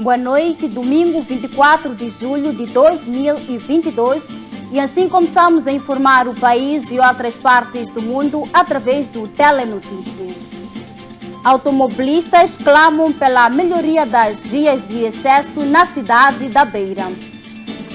Boa noite, domingo 24 de julho de 2022 e assim começamos a informar o país e outras partes do mundo através do Telenotícias. Automobilistas clamam pela melhoria das vias de acesso na cidade da Beira.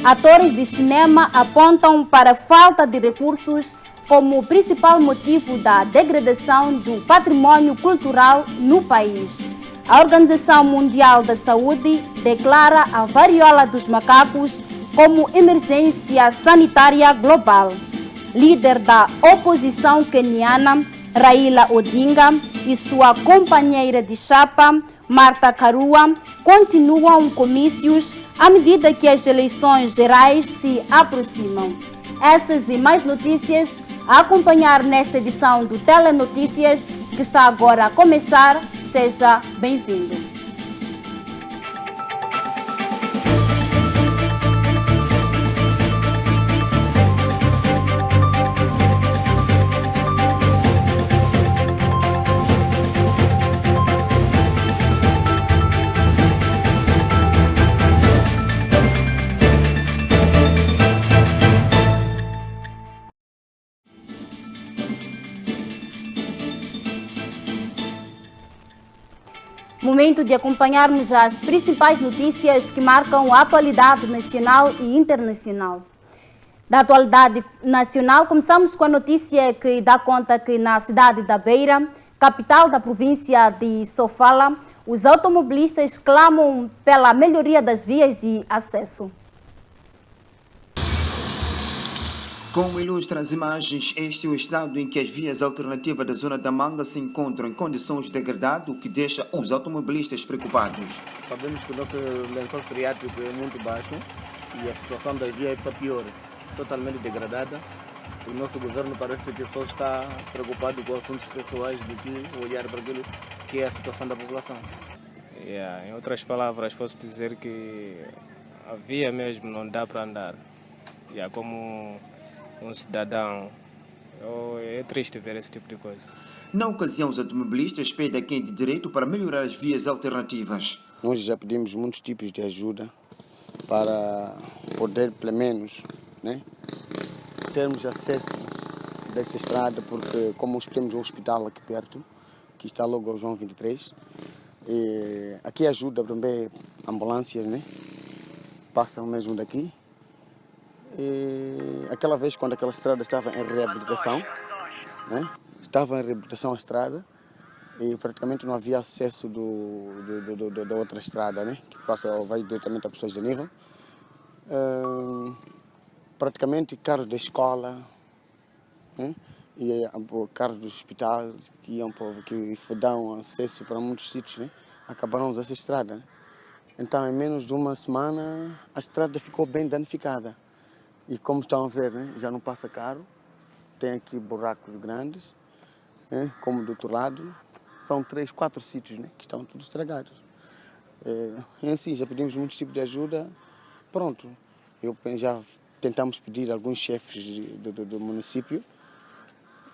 Atores de cinema apontam para a falta de recursos como o principal motivo da degradação do patrimônio cultural no país. A Organização Mundial da Saúde declara a varíola dos macacos como emergência sanitária global. Líder da oposição queniana, Raila Odinga, e sua companheira de chapa, Martha Karua, continuam comícios à medida que as eleições gerais se aproximam. Essas e mais notícias a acompanhar nesta edição do Telenotícias, que está agora a começar. Seja bem-vindo. Momento de acompanharmos as principais notícias que marcam a atualidade nacional e internacional. Da atualidade nacional, começamos com a notícia que dá conta que na cidade da Beira, capital da província de Sofala, os automobilistas clamam pela melhoria das vias de acesso. Como ilustram as imagens, este é o estado em que as vias alternativas da zona da Manga se encontram em condições degradadas, o que deixa os automobilistas preocupados. Sabemos que o nosso lençol freático é muito baixo e a situação da via é para pior, totalmente degradada. O nosso governo parece que só está preocupado com assuntos pessoais do que olhar para aquilo que é a situação da população. Em outras palavras, posso dizer que a via mesmo não dá para andar. Como um cidadão, é triste ver esse tipo de coisa. Na ocasião, os automobilistas pedem a quem de direito para melhorar as vias alternativas. Nós já pedimos muitos tipos de ajuda para poder, pelo menos, termos acesso dessa estrada, porque como nós temos um hospital aqui perto, que está logo ao João 23, e aqui ajuda também ambulâncias, passam mesmo daqui. E aquela vez, quando aquela estrada estava em reabilitação, a estrada, e praticamente não havia acesso da outra estrada, que vai diretamente a pessoas de nível. Praticamente carros da escola, e carros dos hospitais que dão acesso para muitos sítios, acabaram a usar essa estrada. Então, em menos de uma semana, a estrada ficou bem danificada. E como estão a ver, já não passa carro, tem aqui buracos grandes, como do outro lado, são 3, 4 sítios que estão todos estragados. E assim, já pedimos muitos tipos de ajuda, pronto. Já tentamos pedir a alguns chefes do município,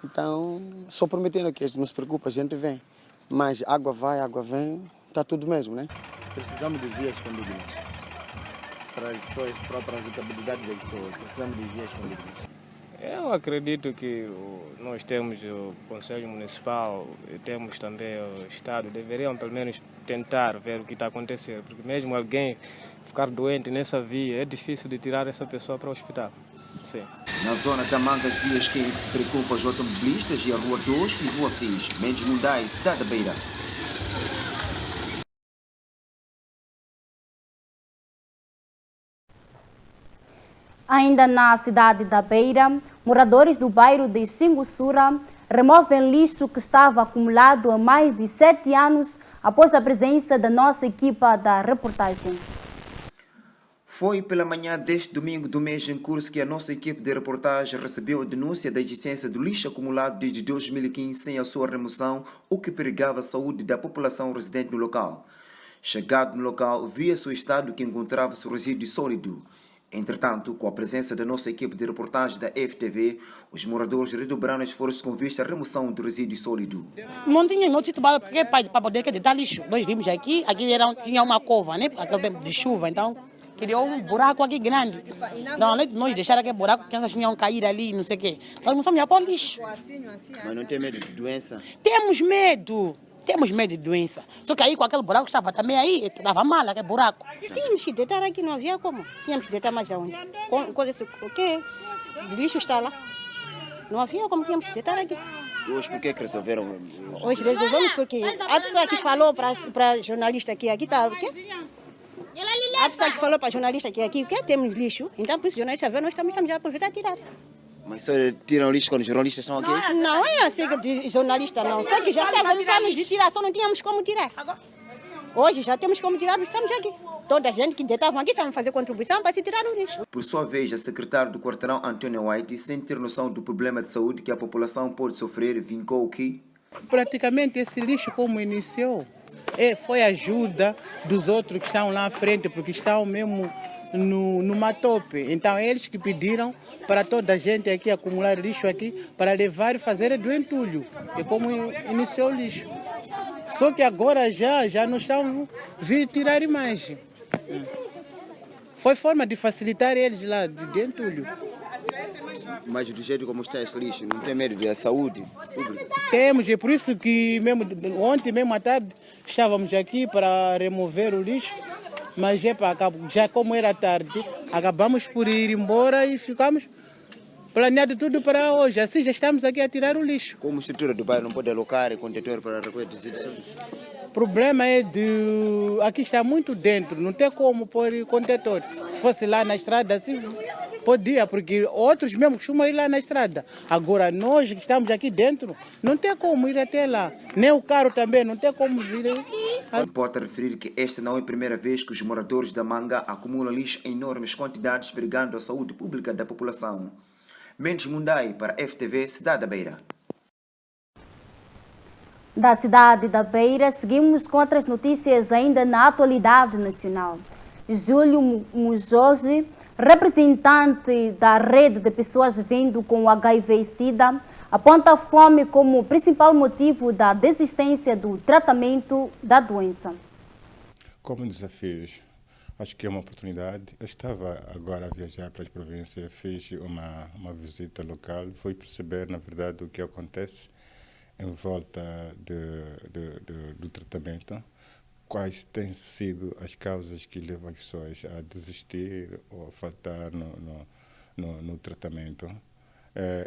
então só prometendo que não se preocupa, a gente vem. Mas água vai, água vem, está tudo mesmo, Precisamos de vias condignas. Para as pessoas, para a transitabilidade das pessoas, precisamos de vias condignas. Eu acredito que nós temos o Conselho Municipal e temos também o Estado, deveriam pelo menos tentar ver o que está acontecendo, porque mesmo alguém ficar doente nessa via, é difícil de tirar essa pessoa para o hospital. Sim. Na zona da Manga, as vias que preocupam os automobilistas e a Rua 2 e Rua 6, Mendes Mundai, cidade da Beira. Ainda na cidade da Beira, moradores do bairro de Xingussura removem lixo que estava acumulado há mais de 7 anos após a presença da nossa equipa da reportagem. Foi pela manhã deste domingo do mês em curso que a nossa equipe de reportagem recebeu a denúncia da existência do lixo acumulado desde 2015 sem a sua remoção, o que perigava a saúde da população residente no local. Chegado no local, via-se o estado que encontrava-se o resíduo sólido. Entretanto, com a presença da nossa equipe de reportagem da FTV, os moradores redobraram esforços com vista à remoção do resíduo sólido. Não tinha outro sítio para poder deitar lixo. Nós vimos aqui tinha uma cova, né? Aquele tempo de chuva, então criou um buraco aqui grande. Então, além de nós deixar aquele buraco, crianças tinham cair ali, não sei o quê. Nós começamos a pôr lixo. Mas não tem medo de doença? Temos medo de doença. Só que aí com aquele buraco que estava também aí, estava mal aquele buraco. Tínhamos que deitar aqui, não havia como. Tínhamos que deitar mais aonde? O quê? De lixo está lá. Não havia como, tínhamos que deitar aqui. Hoje por que resolveram? Hoje resolvemos porque a pessoa que falou para jornalista aqui está, o quê? A pessoa que falou para jornalista que aqui, o quê? Temos lixo. Então, por isso, o jornalista vê, nós também estamos a aproveitar e tirar. Mas só tiram lixo quando os jornalistas estão aqui? Não é assim de jornalista, não. Só que já estávamos planos de tirar, só não tínhamos como tirar. Hoje já temos como tirar, mas estamos aqui. Toda a gente que estava aqui estava a fazer contribuição para se tirar o lixo. Por sua vez, a secretária do quarteirão, Antônia White, sem ter noção do problema de saúde que a população pode sofrer, vincou que praticamente esse lixo como iniciou foi ajuda dos outros que estão lá à frente, porque estão mesmo no matope. Então eles que pediram para toda a gente aqui acumular lixo aqui para levar e fazer do entulho. É como iniciou o lixo. Só que agora já não estão vir tirar mais. Foi forma de facilitar eles lá de entulho. Mas do jeito como está esse lixo, não tem medo da saúde pública? Temos, é por isso que ontem mesmo à tarde estávamos aqui para remover o lixo, mas já como era tarde, acabamos por ir embora e ficamos planeado tudo para hoje. Assim já estamos aqui a tirar o lixo. Como a estrutura do bairro não pode alocar contentor para recolher resíduos? O problema é aqui está muito dentro, não tem como pôr contentor. Se fosse lá na estrada, assim podia, porque outros mesmo costumam ir lá na estrada. Agora nós que estamos aqui dentro, não tem como ir até lá. Nem o carro também, não tem como vir. Importa referir que esta não é a primeira vez que os moradores da Manga acumulam lixo em enormes quantidades, perigando a saúde pública da população. Mendes Mundai para FTV Cidade da Beira. Da cidade da Beira, seguimos com outras notícias ainda na atualidade nacional. Júlio Mujoji, representante da rede de pessoas vindo com HIV e SIDA, aponta a fome como principal motivo da desistência do tratamento da doença. Como desafios, acho que é uma oportunidade. Eu estava agora a viajar para as províncias, fiz uma visita local, fui perceber, na verdade, o que acontece em volta do tratamento, quais têm sido as causas que levam as pessoas a desistir ou a faltar no tratamento.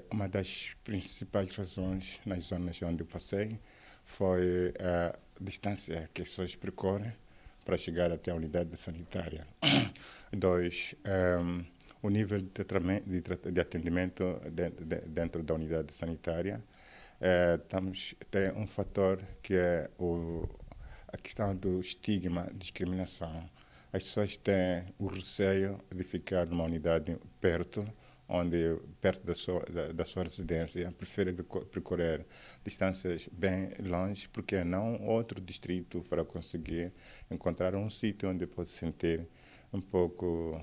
Uma das principais razões nas zonas onde eu passei foi a distância que as pessoas percorrem para chegar até a unidade sanitária. 2, o nível de atendimento dentro da unidade sanitária. Tem um fator que é a questão do estigma, discriminação. As pessoas têm o receio de ficar numa unidade perto da sua residência, preferem percorrer distâncias bem longe, porque não outro distrito para conseguir encontrar um sítio onde pode se sentir um pouco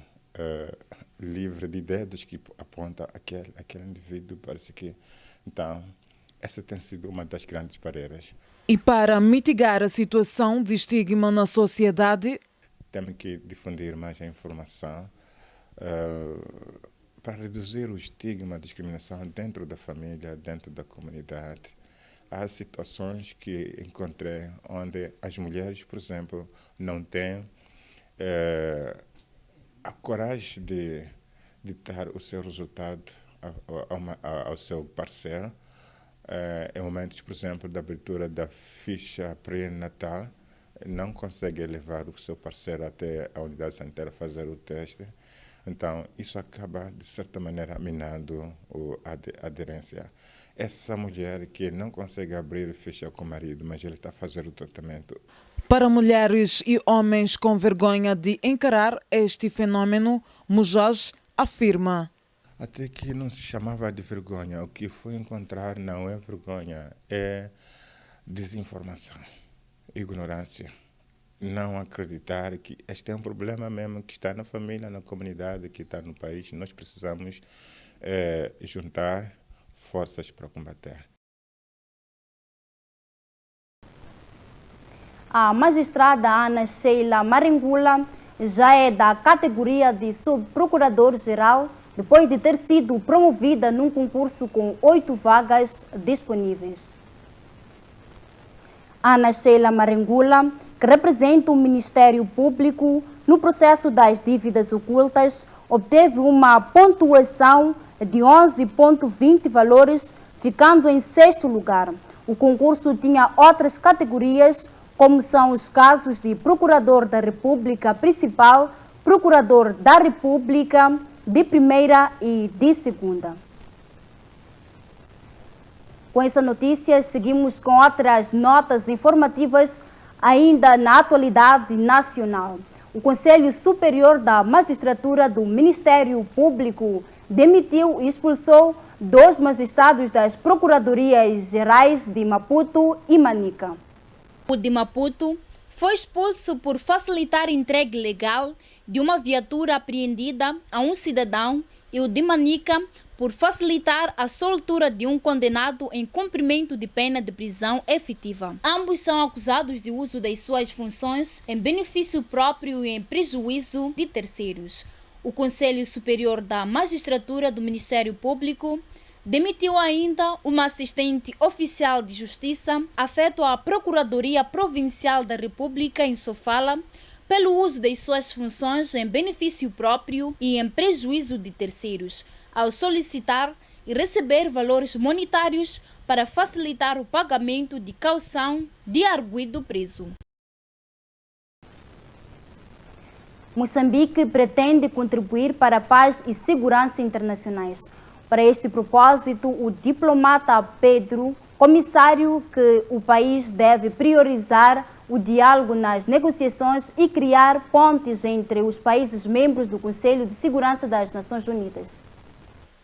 livre de dedos que aponta aquele indivíduo, parece que. Então, essa tem sido uma das grandes barreiras. E para mitigar a situação de estigma na sociedade, temos que difundir mais a informação para reduzir o estigma, a discriminação dentro da família, dentro da comunidade. Há situações que encontrei onde as mulheres, por exemplo, não têm a coragem de dar o seu resultado ao seu parceiro. Em momentos, por exemplo, da abertura da ficha pré-natal, não consegue levar o seu parceiro até a unidade sanitária fazer o teste. Então, isso acaba, de certa maneira, minando a aderência. Essa mulher que não consegue abrir ficha com o marido, mas ele está fazendo o tratamento. Para mulheres e homens com vergonha de encarar este fenômeno, Mujoji afirma: até que não se chamava de vergonha. O que fui encontrar não é vergonha, é desinformação, ignorância. não acreditar que este é um problema mesmo que está na família, na comunidade, que está no país. Nós precisamos juntar forças para combater. A magistrada Ana Sheila Maringula já é da categoria de subprocurador-geral depois de ter sido promovida num concurso com 8 vagas disponíveis. Ana Sheila Maringula, que representa o Ministério Público no processo das dívidas ocultas, obteve uma pontuação de 11,20 valores, ficando em 6º lugar. O concurso tinha outras categorias, como são os casos de Procurador da República Principal, Procurador da República de Primeira e de Segunda. Com essa notícia, seguimos com outras notas informativas ainda na atualidade nacional. O Conselho Superior da Magistratura do Ministério Público demitiu e expulsou 2 magistrados das Procuradorias Gerais de Maputo e Manica. O de Maputo foi expulso por facilitar entrega legal de uma viatura apreendida a um cidadão e o de Manica por facilitar a soltura de um condenado em cumprimento de pena de prisão efetiva. Ambos são acusados de uso das suas funções em benefício próprio e em prejuízo de terceiros. O Conselho Superior da Magistratura do Ministério Público demitiu ainda uma assistente oficial de justiça afeto à Procuradoria Provincial da República em Sofala pelo uso das suas funções em benefício próprio e em prejuízo de terceiros, ao solicitar e receber valores monetários para facilitar o pagamento de caução de arguido preso. Moçambique pretende contribuir para a paz e segurança internacionais. Para este propósito, o diplomata Pedro, comissário que o país deve priorizar o diálogo nas negociações e criar pontes entre os países membros do Conselho de Segurança das Nações Unidas.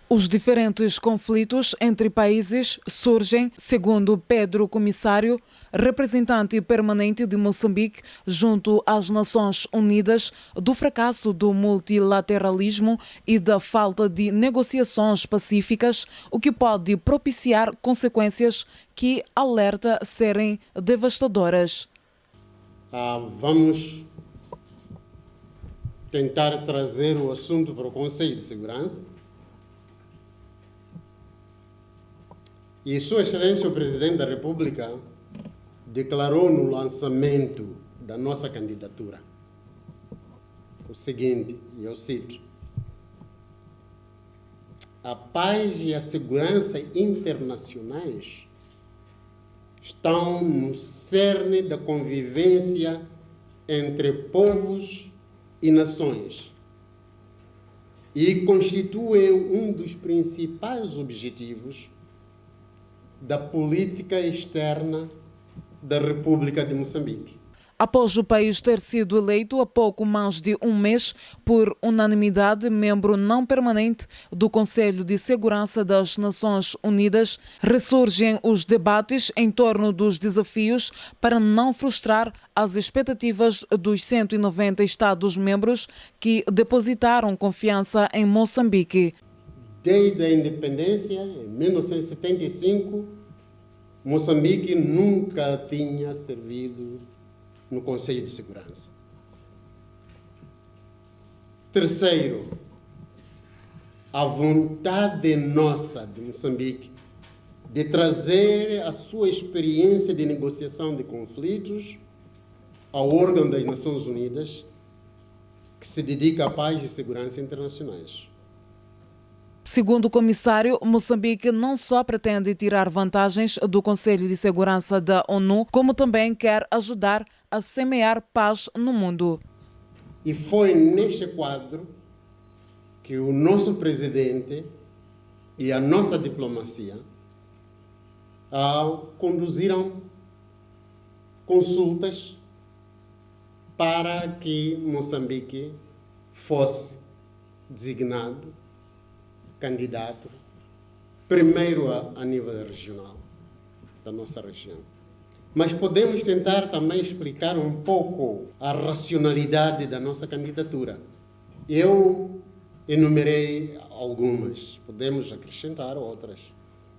Os diferentes conflitos entre países surgem, segundo Pedro Comissário, representante permanente de Moçambique junto às Nações Unidas, do fracasso do multilateralismo e da falta de negociações pacíficas, o que pode propiciar consequências que alerta serem devastadoras. Vamos tentar trazer o assunto para o Conselho de Segurança. E Sua Excelência o Presidente da República declarou no lançamento da nossa candidatura o seguinte, e eu cito: a paz e a segurança internacionais estão no cerne da convivência entre povos e nações e constituem um dos principais objetivos da política externa da República de Moçambique. Após o país ter sido eleito há pouco mais de um mês, por unanimidade, membro não permanente do Conselho de Segurança das Nações Unidas, ressurgem os debates em torno dos desafios para não frustrar as expectativas dos 190 Estados-membros que depositaram confiança em Moçambique. Desde a independência, em 1975, Moçambique nunca tinha servido no Conselho de Segurança. Terceiro, a vontade nossa de Moçambique de trazer a sua experiência de negociação de conflitos ao órgão das Nações Unidas, que se dedica à paz e segurança internacionais. Segundo o comissário, Moçambique não só pretende tirar vantagens do Conselho de Segurança da ONU, como também quer ajudar a semear paz no mundo. E foi neste quadro que o nosso presidente e a nossa diplomacia conduziram consultas para que Moçambique fosse designado candidato, primeiro a nível regional da nossa região, mas podemos tentar também explicar um pouco a racionalidade da nossa candidatura. Eu enumerei algumas, podemos acrescentar outras.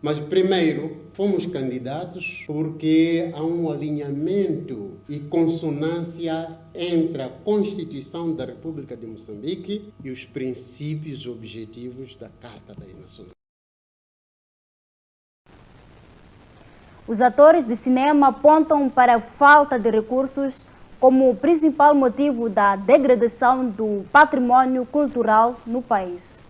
Mas, primeiro, fomos candidatos porque há um alinhamento e consonância entre a Constituição da República de Moçambique e os princípios e objetivos da Carta das Nações Unidas. Os atores de cinema apontam para a falta de recursos como o principal motivo da degradação do património cultural no país.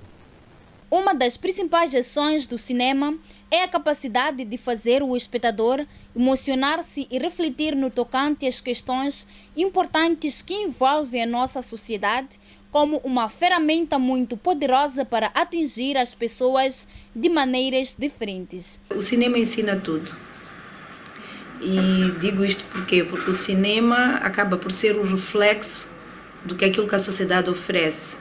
Uma das principais ações do cinema é a capacidade de fazer o espectador emocionar-se e refletir no tocante às questões importantes que envolvem a nossa sociedade, como uma ferramenta muito poderosa para atingir as pessoas de maneiras diferentes. O cinema ensina tudo. E digo isto por quê? Porque o cinema acaba por ser o reflexo do que aquilo que a sociedade oferece.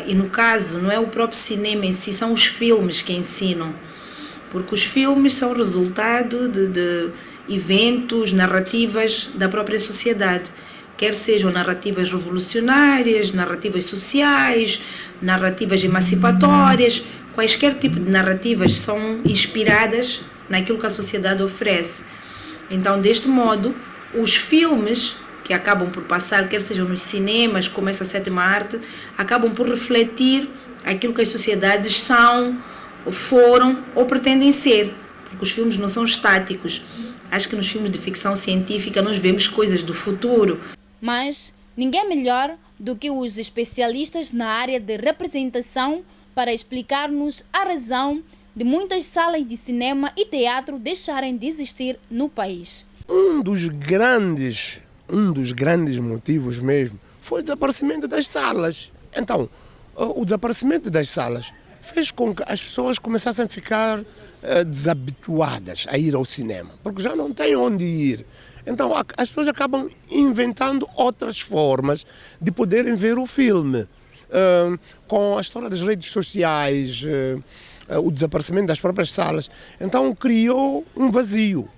E no caso, não é o próprio cinema em si, são os filmes que ensinam. Porque os filmes são resultado de eventos, narrativas da própria sociedade. Quer sejam narrativas revolucionárias, narrativas sociais, narrativas emancipatórias, quaisquer tipo de narrativas são inspiradas naquilo que a sociedade oferece. Então, deste modo, os filmes que acabam por passar, quer sejam nos cinemas, como essa sétima arte, acabam por refletir aquilo que as sociedades são, foram ou pretendem ser, porque os filmes não são estáticos. Acho que nos filmes de ficção científica nós vemos coisas do futuro. Mas ninguém melhor do que os especialistas na área de representação para explicar-nos a razão de muitas salas de cinema e teatro deixarem de existir no país. Um dos grandes motivos mesmo foi o desaparecimento das salas. Então, o desaparecimento das salas fez com que as pessoas começassem a ficar desabituadas a ir ao cinema, porque já não têm onde ir. Então, as pessoas acabam inventando outras formas de poderem ver o filme. Com a história das redes sociais, o desaparecimento das próprias salas, então criou um vazio.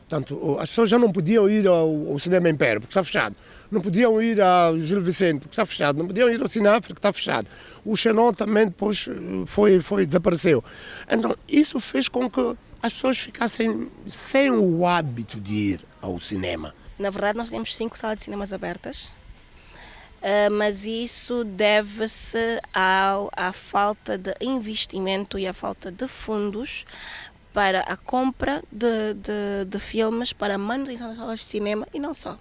Portanto, as pessoas já não podiam ir ao Cinema Império, porque está fechado. Não podiam ir ao Gil Vicente, porque está fechado. Não podiam ir ao Cineáfrica, porque está fechado. O Xenon também depois desapareceu. Então, isso fez com que as pessoas ficassem sem o hábito de ir ao cinema. Na verdade, nós temos 5 salas de cinemas abertas, mas isso deve-se à falta de investimento e à falta de fundos para a compra de filmes, para a manutenção das salas de cinema e não só.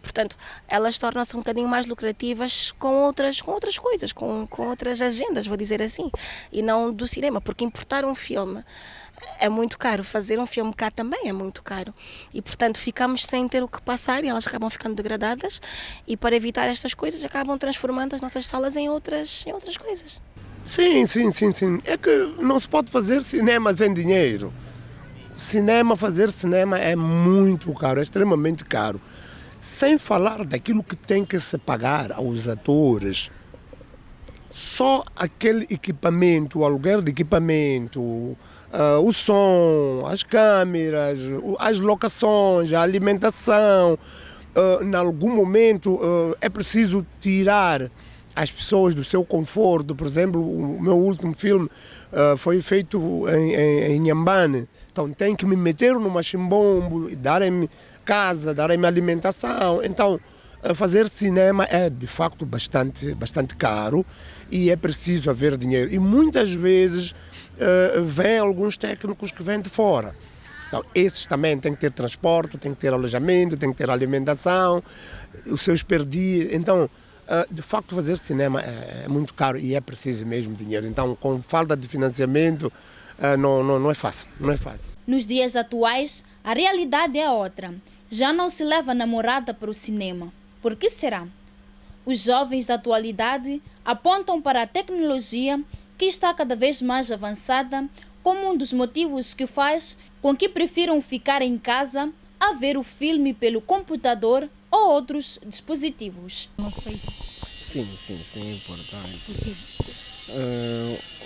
Portanto, elas tornam-se um bocadinho mais lucrativas com outras coisas, com outras agendas, vou dizer assim, e não do cinema, porque importar um filme é muito caro, fazer um filme cá também é muito caro e, portanto, ficamos sem ter o que passar e elas acabam ficando degradadas e, para evitar estas coisas, acabam transformando as nossas salas em outras coisas. Sim. É que não se pode fazer cinema sem dinheiro. Fazer cinema é muito caro, é extremamente caro. Sem falar daquilo que tem que se pagar aos atores. Só aquele equipamento, o aluguer de equipamento, o som, as câmeras, as locações, a alimentação. Em algum momento é preciso tirar as pessoas do seu conforto. Por exemplo, o meu último filme foi feito em Inhambane. Então tem que me meter no machimbombo, darem-me casa, darem-me alimentação. Então fazer cinema é de facto bastante caro e é preciso haver dinheiro. E muitas vezes vêm alguns técnicos que vêm de fora. Então esses também têm que ter transporte, têm que ter alojamento, têm que ter alimentação, os seus perdidos. Então, de facto, fazer cinema é muito caro e é preciso mesmo dinheiro. Então, com falta de financiamento, não é fácil. Nos dias atuais, a realidade é outra. Já não se leva namorada para o cinema. Por que será? Os jovens da atualidade apontam para a tecnologia que está cada vez mais avançada como um dos motivos que faz com que prefiram ficar em casa a ver o filme pelo computador ou outros dispositivos. Sim, é importante. Por quê?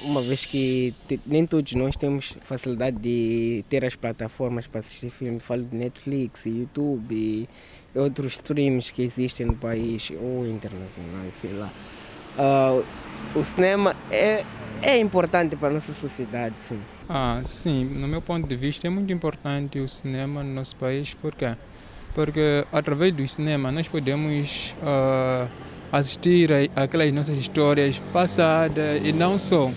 uma vez que nem todos nós temos facilidade de ter as plataformas para assistir filmes. Falo de Netflix, YouTube e outros streams que existem no país ou internacionais, sei lá. O cinema é importante para a nossa sociedade, sim. Sim, no meu ponto de vista é muito importante o cinema no nosso país. Por quê? Porque através do cinema nós podemos assistir aquelas nossas histórias passadas e não só.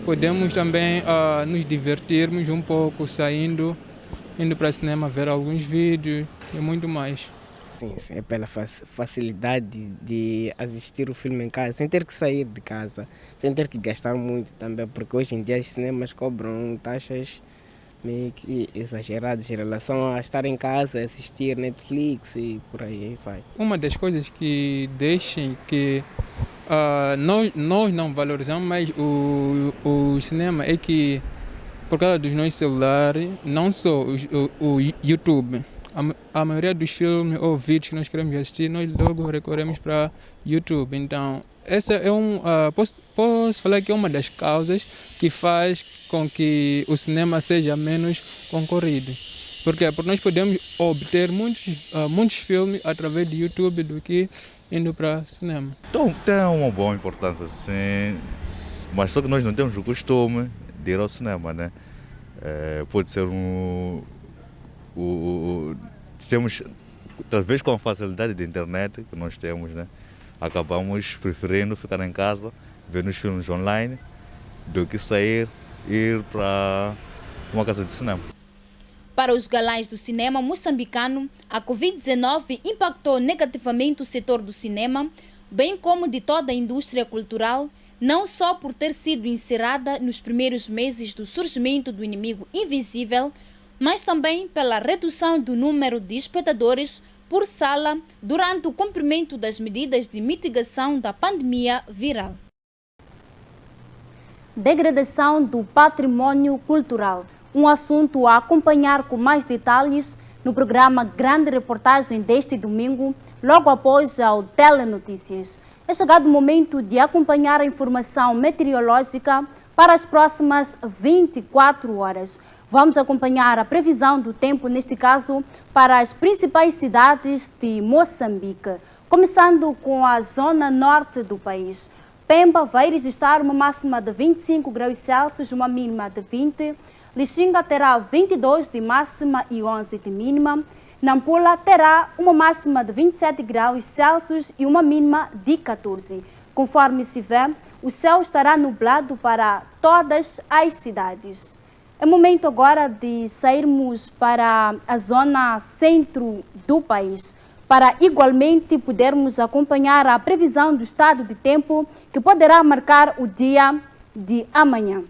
Podemos também nos divertirmos um pouco, indo para o cinema ver alguns vídeos e muito mais. Sim, é pela facilidade de assistir o filme em casa, sem ter que sair de casa, sem ter que gastar muito também, porque hoje em dia os cinemas cobram taxas meio que exageradas em relação a estar em casa, assistir Netflix e por aí vai. Uma das coisas que deixam que nós não valorizamos mais o cinema é que, por causa dos nossos celulares, não só o YouTube, a maioria dos filmes ou vídeos que nós queremos assistir, nós logo recorremos para YouTube. Então, essa é posso falar que é uma das causas que faz com que o cinema seja menos concorrido. Por quê? Porque nós podemos obter muitos filmes através do YouTube do que indo para cinema. Então, tem uma boa importância, sim, mas só que nós não temos o costume de ir ao cinema, né? Pode ser temos, talvez com a facilidade da internet que nós temos, né? Acabamos preferindo ficar em casa, ver os filmes online, do que ir para uma casa de cinema. Para os galãs do cinema moçambicano, a Covid-19 impactou negativamente o setor do cinema, bem como de toda a indústria cultural, não só por ter sido encerrada nos primeiros meses do surgimento do inimigo invisível, mas também pela redução do número de espectadores por sala durante o cumprimento das medidas de mitigação da pandemia viral. Degradação do patrimônio cultural. Um assunto a acompanhar com mais detalhes no programa Grande Reportagem deste domingo, logo após ao Telenotícias. É chegado o momento de acompanhar a informação meteorológica para as próximas 24 horas. Vamos acompanhar a previsão do tempo, neste caso, para as principais cidades de Moçambique. Começando com a zona norte do país. Pemba vai registrar uma máxima de 25 graus Celsius, uma mínima de 20. Lixinga terá 22 de máxima e 11 de mínima. Nampula terá uma máxima de 27 graus Celsius e uma mínima de 14. Conforme se vê, o céu estará nublado para todas as cidades. É momento agora de sairmos para a zona centro do país, para igualmente podermos acompanhar a previsão do estado de tempo que poderá marcar o dia de amanhã.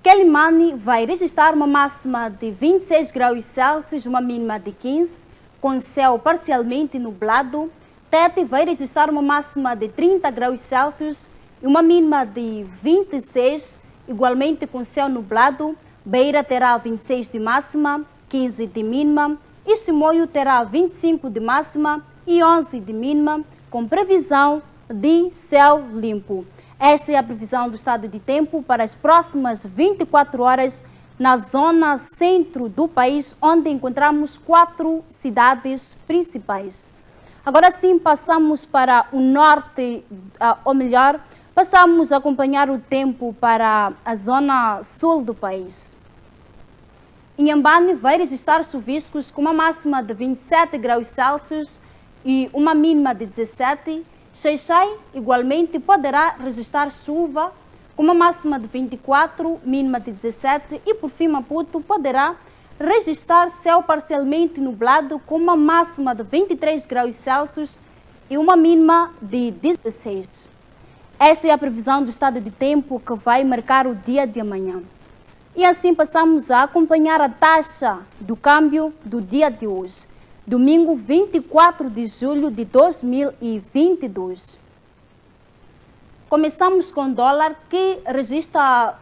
Quelimane vai registrar uma máxima de 26 graus Celsius, uma mínima de 15, com céu parcialmente nublado. Tete vai registrar uma máxima de 30 graus Celsius e uma mínima de 26, igualmente com céu nublado. Beira terá 26 de máxima, 15 de mínima. E Chimoio terá 25 de máxima e 11 de mínima, com previsão de céu limpo. Esta é a previsão do estado de tempo para as próximas 24 horas na zona centro do país, onde encontramos 4 cidades principais. Agora sim, passamos para o norte, ou melhor, passamos a acompanhar o tempo para a zona sul do país. Inhambane vai registrar chuviscos com uma máxima de 27 graus Celsius e uma mínima de 17. Xai-Xai, igualmente, poderá registrar chuva com uma máxima de 24, mínima de 17. E, por fim, Maputo poderá registrar céu parcialmente nublado com uma máxima de 23 graus Celsius e uma mínima de 16. Essa é a previsão do estado de tempo que vai marcar o dia de amanhã. E assim passamos a acompanhar a taxa do câmbio do dia de hoje, domingo 24 de julho de 2022. Começamos com dólar, que registra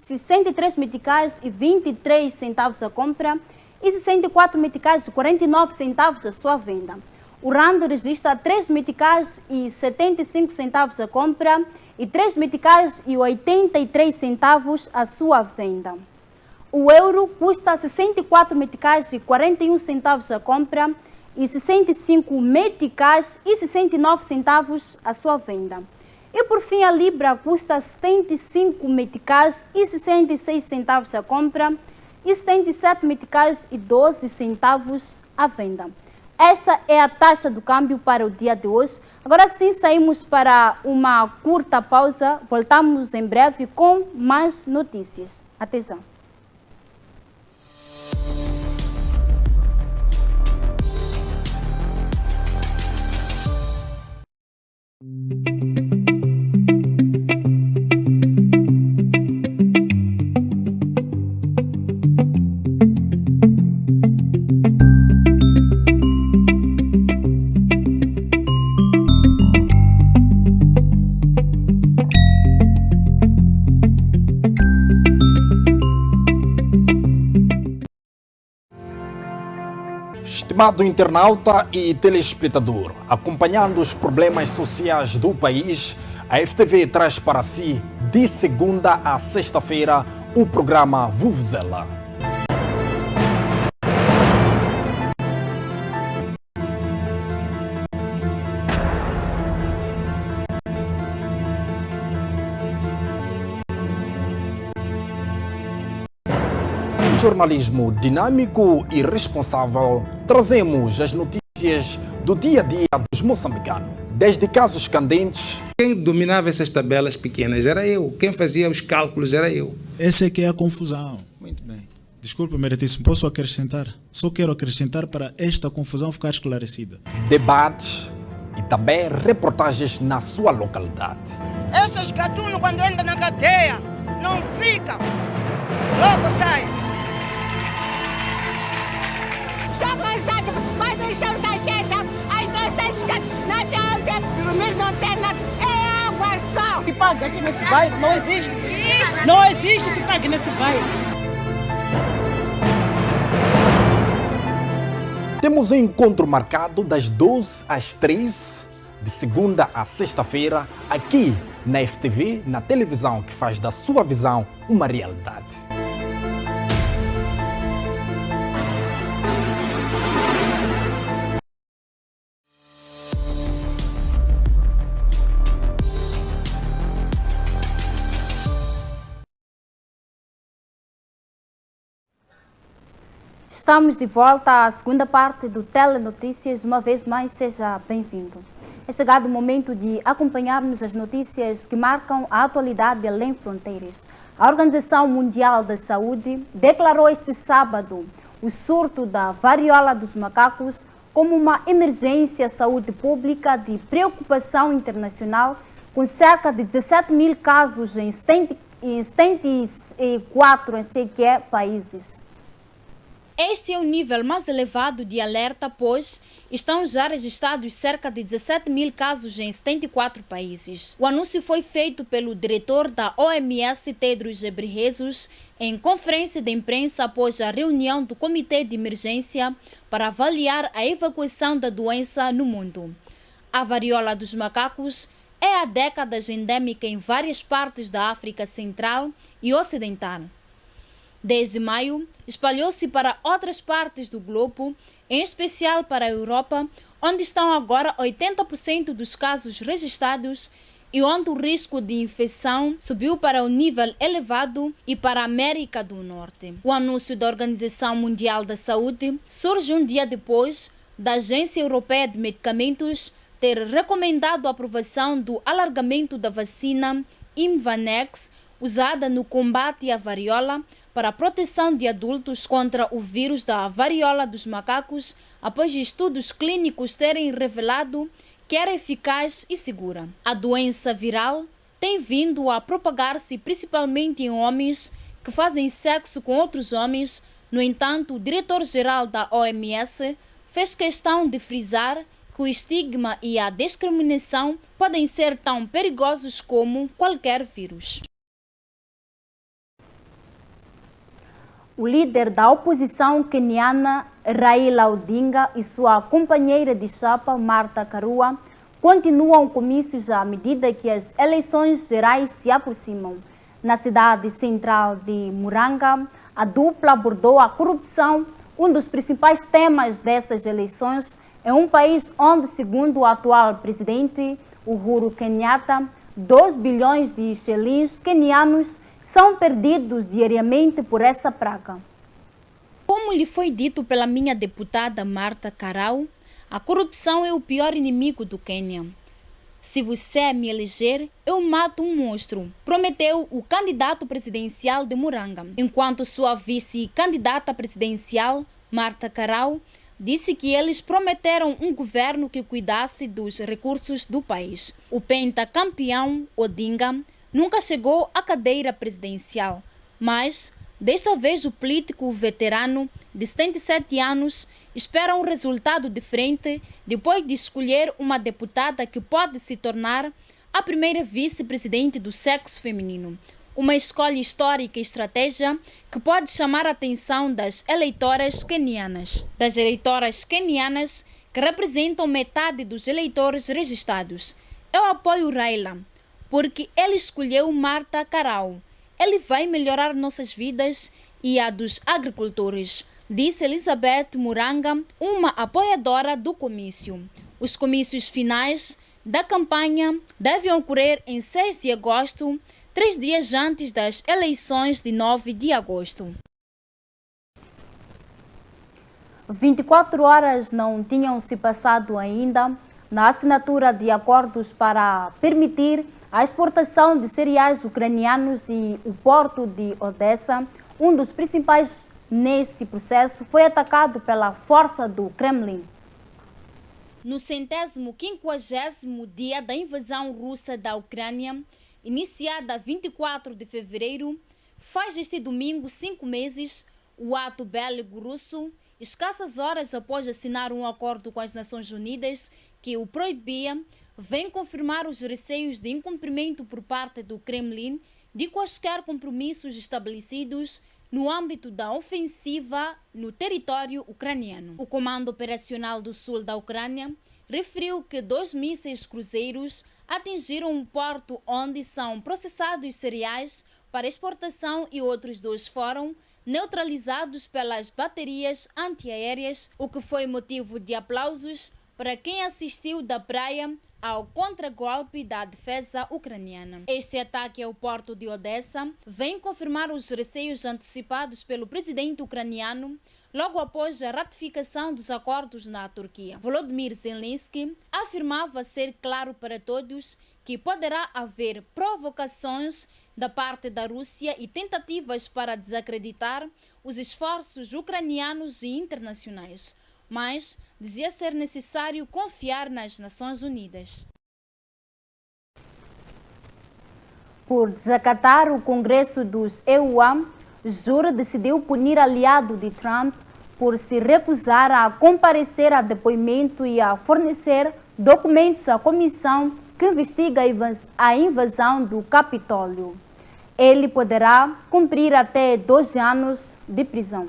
63 meticais e 23 centavos a compra e 64 meticais e 49 centavos a sua venda. o rand registra 3 meticais e 75 centavos a compra e 3 meticais e 83 centavos a sua venda. O euro custa 64 meticais e 41 centavos a compra e 65 meticais e 69 centavos a sua venda. E por fim a libra custa 75 meticais e 66 centavos a compra e 77 meticais e 12 centavos à venda. Esta é a taxa do câmbio para o dia de hoje. Agora sim saímos para uma curta pausa. Voltamos em breve com mais notícias. Até já. Estimado internauta e telespectador, acompanhando os problemas sociais do país, a FTV traz para si, de segunda a sexta-feira, o programa Vuvuzela. Jornalismo dinâmico e responsável, trazemos as notícias do dia a dia dos moçambicanos. Desde casos candentes. Quem dominava essas tabelas pequenas era eu. Quem fazia os cálculos era eu. Essa é que é a confusão. Muito bem. Desculpa, meritíssimo, posso acrescentar? Só quero acrescentar para esta confusão ficar esclarecida. Debates e também reportagens na sua localidade. Esses gatunos, quando entram na cadeia, não ficam. Logo saem. Estou cansado, mas o chão está cheio, as nossas casas não tem onde dormir, não tem nada, é água só. Se paga aqui nesse bairro, não existe. Não existe se paga nesse bairro. Temos um encontro marcado das 12 às 3, de segunda a sexta-feira, aqui na FTV, na televisão que faz da sua visão uma realidade. Estamos de volta à segunda parte do Telenotícias. Uma vez mais, seja bem-vindo. É chegado o momento de acompanharmos as notícias que marcam a atualidade além fronteiras. A Organização Mundial da Saúde declarou este sábado o surto da varíola dos macacos como uma emergência à saúde pública de preocupação internacional, com cerca de 17 mil casos em 74 países. Este é o nível mais elevado de alerta, pois estão já registrados cerca de 17 mil casos em 74 países. O anúncio foi feito pelo diretor da OMS, Tedros Ghebreyesus, em conferência de imprensa após a reunião do Comitê de Emergência para avaliar a evacuação da doença no mundo. A varíola dos macacos é há décadas endêmica em várias partes da África Central e Ocidental. Desde maio, espalhou-se para outras partes do globo, em especial para a Europa, onde estão agora 80% dos casos registrados e onde o risco de infecção subiu para um nível elevado, e para a América do Norte. O anúncio da Organização Mundial da Saúde surge um dia depois da Agência Europeia de Medicamentos ter recomendado a aprovação do alargamento da vacina Imvanex, usada no combate à varíola, para a proteção de adultos contra o vírus da varíola dos macacos, após estudos clínicos terem revelado que era eficaz e segura. A doença viral tem vindo a propagar-se principalmente em homens que fazem sexo com outros homens. No entanto, o diretor-geral da OMS fez questão de frisar que o estigma e a discriminação podem ser tão perigosos como qualquer vírus. o líder da oposição queniana Raila Odinga e sua companheira de chapa Martha Karua continuam comícios à medida que as eleições gerais se aproximam. Na cidade central de Muranga, a dupla abordou a corrupção, um dos principais temas dessas eleições, em um país onde, segundo o atual presidente Uhuru Kenyatta, 2 bilhões de shillings quenianos são perdidos diariamente por essa praga. Como lhe foi dito pela minha deputada Martha Karau, a corrupção é o pior inimigo do Quênia. Se você me eleger, eu mato um monstro, prometeu o candidato presidencial de Muranga. Enquanto sua vice-candidata presidencial, Martha Karau, disse que eles prometeram um governo que cuidasse dos recursos do país. O pentacampeão Odinga nunca chegou à cadeira presidencial, mas desta vez o político veterano de 77 anos espera um resultado diferente depois de escolher uma deputada que pode se tornar a primeira vice-presidente do sexo feminino. Uma escolha histórica e estratégia que pode chamar a atenção das eleitoras quenianas. Das eleitoras quenianas, que representam metade dos eleitores registrados. Eu apoio Raila, porque ele escolheu Martha Karau. Ele vai melhorar nossas vidas e a dos agricultores, disse Elizabeth Muranga, uma apoiadora do comício. Os comícios finais da campanha devem ocorrer em 6 de agosto, 3 dias antes das eleições de 9 de agosto. 24 horas não tinham se passado ainda na assinatura de acordos para permitir a exportação de cereais ucranianos e o porto de Odessa, um dos principais nesse processo, foi atacado pela força do Kremlin. No 150º dia da invasão russa da Ucrânia, iniciada 24 de fevereiro, faz este domingo 5 meses, o ato bélico russo, escassas horas após assinar um acordo com as Nações Unidas que o proibia, vem confirmar os receios de incumprimento por parte do Kremlin de quaisquer compromissos estabelecidos no âmbito da ofensiva no território ucraniano. O Comando Operacional do Sul da Ucrânia referiu que 2 mísseis cruzeiros atingiram um porto onde são processados cereais para exportação e outros 2 foram neutralizados pelas baterias antiaéreas, o que foi motivo de aplausos para quem assistiu da praia ao contragolpe da defesa ucraniana. Este ataque ao porto de Odessa vem confirmar os receios antecipados pelo presidente ucraniano logo após a ratificação dos acordos na Turquia. Volodymyr Zelensky afirmava ser claro para todos que poderá haver provocações da parte da Rússia e tentativas para desacreditar os esforços ucranianos e internacionais, mas dizia ser necessário confiar nas Nações Unidas. Por desacatar o Congresso dos EUA, júri decidiu punir aliado de Trump por se recusar a comparecer a depoimento e a fornecer documentos à comissão que investiga a invasão do Capitólio. Ele poderá cumprir até 2 anos de prisão.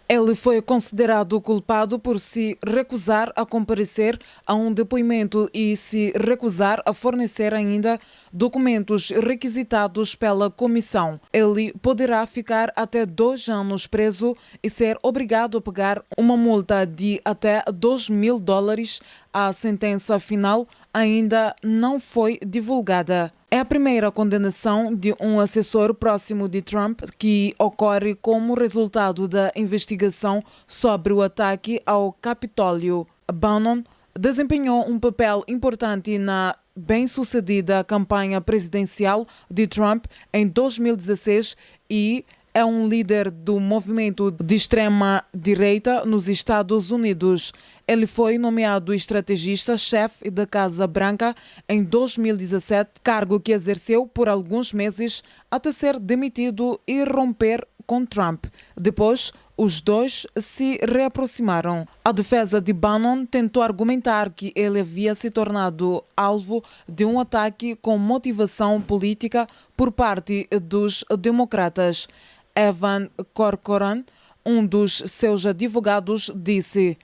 Ele foi considerado culpado por se recusar a comparecer a um depoimento e se recusar a fornecer ainda documentos requisitados pela comissão. Ele poderá ficar até 2 anos preso e ser obrigado a pagar uma multa de até $2.000. A sentença final ainda não foi divulgada. É a primeira condenação de um assessor próximo de Trump que ocorre como resultado da investigação sobre o ataque ao Capitólio. Bannon desempenhou um papel importante na bem-sucedida campanha presidencial de Trump em 2016 e é um líder do movimento de extrema-direita nos Estados Unidos. Ele foi nomeado estrategista-chefe da Casa Branca em 2017, cargo que exerceu por alguns meses até ser demitido e romper com Trump. Depois, os dois se reaproximaram. A defesa de Bannon tentou argumentar que ele havia se tornado alvo de um ataque com motivação política por parte dos democratas. Evan Corcoran, um dos seus advogados, disse: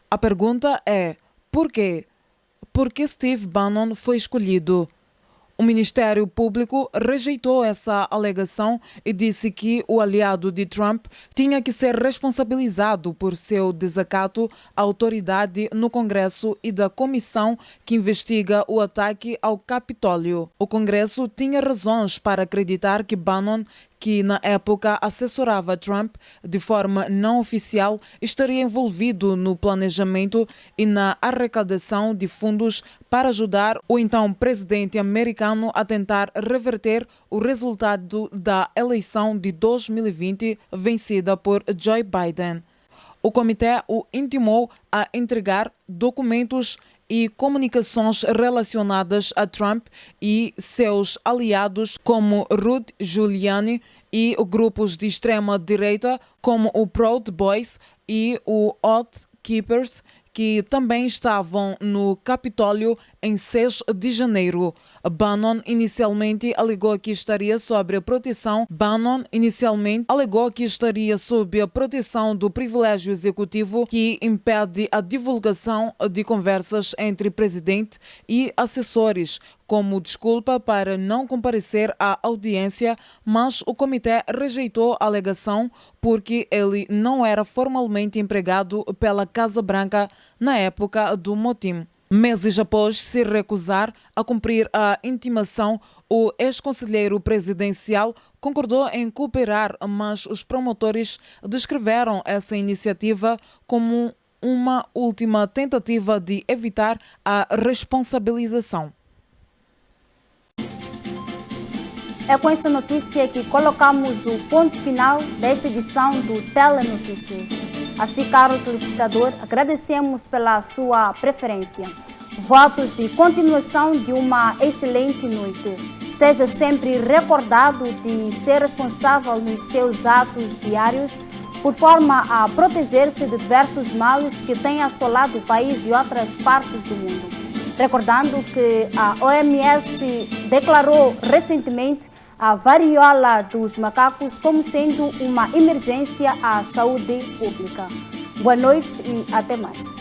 "A pergunta é, por quê? Por que Steve Bannon foi escolhido?" O Ministério Público rejeitou essa alegação e disse que o aliado de Trump tinha que ser responsabilizado por seu desacato à autoridade no Congresso e da comissão que investiga o ataque ao Capitólio. O Congresso tinha razões para acreditar que Bannon, que na época assessorava Trump de forma não oficial, estaria envolvido no planejamento e na arrecadação de fundos para ajudar o então presidente americano a tentar reverter o resultado da eleição de 2020 vencida por Joe Biden. O comitê o intimou a entregar documentos e comunicações relacionadas a Trump e seus aliados como Rudy Giuliani e grupos de extrema-direita como o Proud Boys e o Oath Keepers, que também estavam no Capitólio em 6 de janeiro. Bannon inicialmente alegou que estaria sob a proteção do privilégio executivo que impede a divulgação de conversas entre presidente e assessores, como desculpa para não comparecer à audiência, mas o comitê rejeitou a alegação porque ele não era formalmente empregado pela Casa Branca na época do motim. Meses após se recusar a cumprir a intimação, o ex-conselheiro presidencial concordou em cooperar, mas os promotores descreveram essa iniciativa como uma última tentativa de evitar a responsabilização. É com essa notícia que colocamos o ponto final desta edição do Telenotícias. Assim, caro telespectador, agradecemos pela sua preferência. Votos de continuação de uma excelente noite. Esteja sempre recordado de ser responsável nos seus atos diários, por forma a proteger-se de diversos males que têm assolado o país e outras partes do mundo. Recordando que a OMS declarou recentemente a varíola dos macacos como sendo uma emergência à saúde pública. Boa noite e até mais.